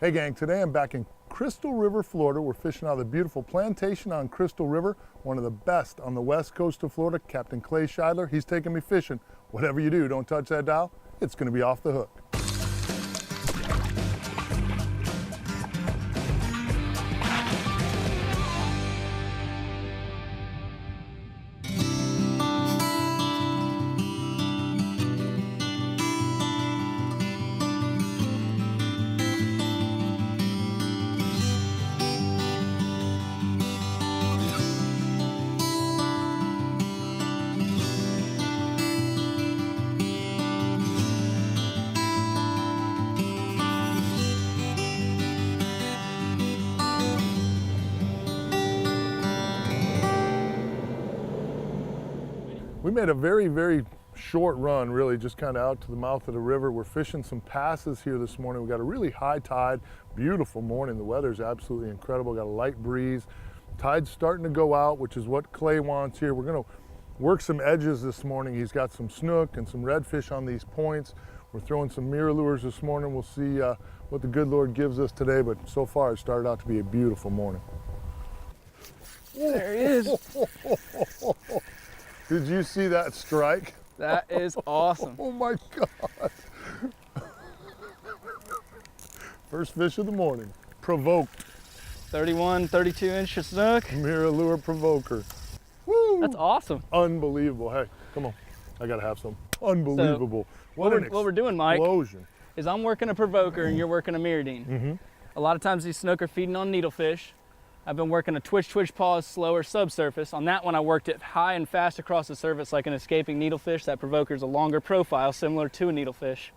Hey gang, today I'm back in Crystal River, Florida. We're fishing out of the beautiful Plantation on Crystal River, one of the best on the west coast of Florida. Captain Shidler, he's taking me fishing. Whatever you do, don't touch that dial. It's gonna be off the hook. We made a very short run, really, just kind of out to the mouth of the river. We're fishing some passes here this morning. We got a really high tide, beautiful morning. The weather's absolutely incredible. Got a light breeze. Tide's starting to go out, which is what Clay wants here. We're gonna work some edges this morning. He's got some snook and some redfish on these points. We're throwing some mirror lures this morning. We'll see what the good Lord gives us today, but so far it started out to be a beautiful morning. There he is. Did you see that strike? That is awesome. Oh my God. First fish of the morning. Provoked. 31, 32 inch snook. Mirror lure provoker. Woo! That's awesome. Unbelievable. Hey, come on. I gotta have some. Unbelievable. So what we're doing, Mike, explosion. is I'm working a provoker and you're working a mirrodine. A lot of times these snook are feeding on needlefish. I've been working a twitch pause, slower subsurface. On that one, I worked it high and fast across the surface like an escaping needlefish. That provoker's a longer profile, similar to a needlefish.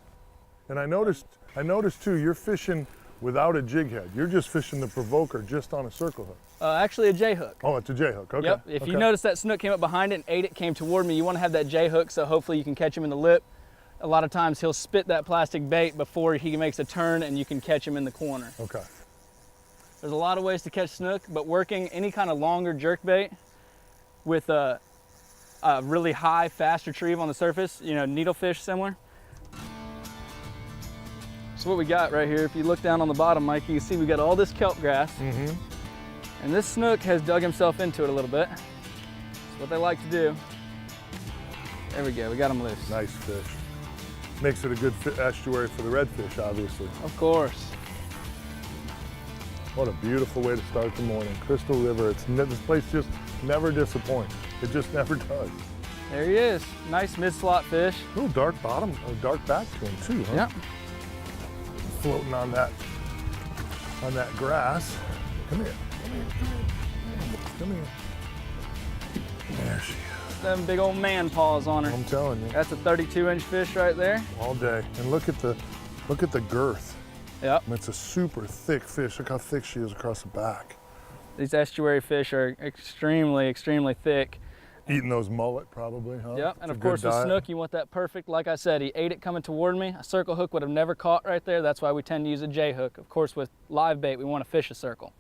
And I noticed too, you're fishing without a jig head. You're just fishing the provoker just on a circle hook. Actually a J hook. Oh, it's a J hook, okay. Yep, if you notice that snook came up behind it and ate it, came toward me, you wanna have that J hook so hopefully you can catch him in the lip. A lot of times he'll spit that plastic bait before he makes a turn and you can catch him in the corner. Okay. There's a lot of ways to catch snook, but working any kind of longer jerk bait with a really high, fast retrieve on the surface, you know, needlefish similar. So what we got right here, if you look down on the bottom, Mike, you can see we got all this kelp grass. And this snook has dug himself into it a little bit. That's what they like to do. There we go, we got him loose. Nice fish. Makes it a good estuary for the redfish, obviously. Of course. What a beautiful way to start the morning. Crystal River, this place just never disappoints. It just never does. There he is, nice mid-slot fish. A little dark bottom, or dark back to him too, huh? Yep. Floating on that grass. Come here, come here. There she is. Them big old man paws on her. I'm telling you. That's a 32 inch fish right there. All day. And look at the girth. Yep. It's a super thick fish. Look how thick she is across the back. These estuary fish are extremely thick. Eating those mullet probably, huh? Yep, and of course with snook, you want that perfect, like I said, he ate it coming toward me. A circle hook would have never caught right there. That's why we tend to use a J hook. Of course, with live bait, we want to fish a circle.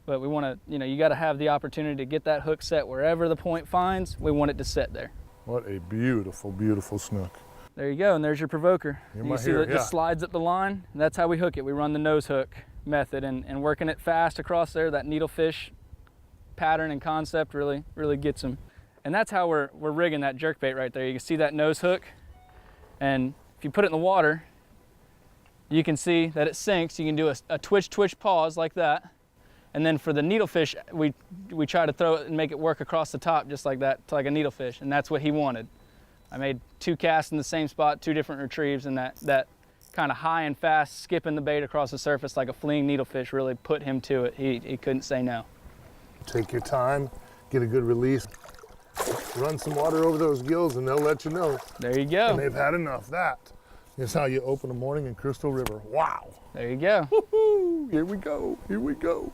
But we want to, you got to have the opportunity to get that hook set wherever the point finds. We want it to set there. What a beautiful, beautiful snook. There you go, and there's your provoker. You can see that it just slides up the line. And that's how we hook it. We run the nose hook method, and working it fast across there, that needlefish pattern and concept really gets them. And that's how we're rigging that jerkbait right there. You can see that nose hook, and if you put it in the water, you can see that it sinks. You can do a twitch pause like that. And then for the needlefish, we try to throw it and make it work across the top just like that, like a needlefish, and that's what he wanted. I made 2 casts in the same spot, 2 different retrieves, and that kind of high and fast skipping the bait across the surface like a fleeing needlefish really put him to it. He couldn't say no. Take your time, get a good release, run some water over those gills and they'll let you know. There you go. And they've had enough. That is how you open a morning in Crystal River. Wow. There you go. Woohoo! Here we go, here we go.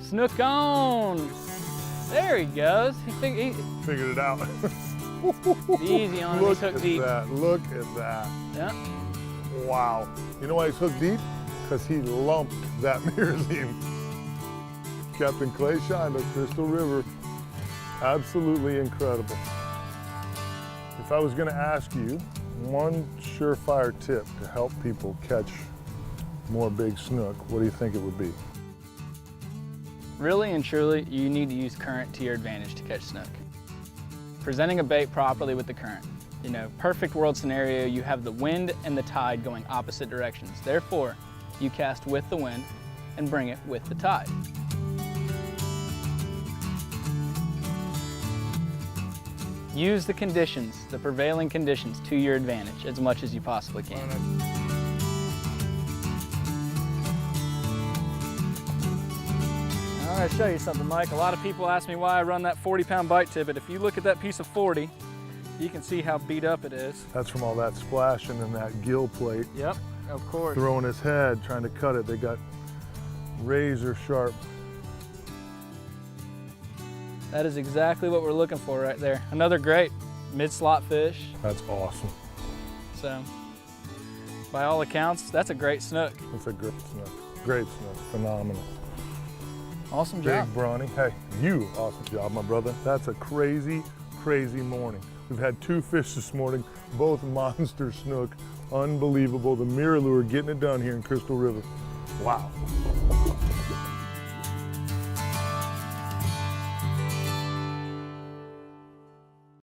Snook on. There he goes. He figured it out. Easy on him. He's hooked deep. Look at that. Yeah. Wow. You know why he's hooked deep? Because he lumped that mirror Captain Clay Shidler, Crystal River, absolutely incredible. If I was going to ask you one surefire tip to help people catch more big snook, what do you think it would be? Really and truly, you need to use current to your advantage to catch snook. Presenting a bait properly with the current. You know, perfect world scenario, you have the wind and the tide going opposite directions. Therefore, you cast with the wind and bring it with the tide. Use the conditions, the prevailing conditions, to your advantage as much as you possibly can. I'm going to show you something, Mike. A lot of people ask me why I run that 40-pound bite tippet. If you look at that piece of 40, you can see how beat up it is. That's from all that splashing and that gill plate. Yep, of course. Throwing his head, trying to cut it. They got razor sharp. That is exactly what we're looking for right there. Another great mid-slot fish. That's awesome. So, by all accounts, that's a great snook. That's a great snook. Great snook. Phenomenal. Awesome job. Big brawny. Hey, you, awesome job, my brother. That's a crazy, crazy morning. We've had 2 fish this morning, both monster snook. Unbelievable. The mirror lure getting it done here in Crystal River. Wow.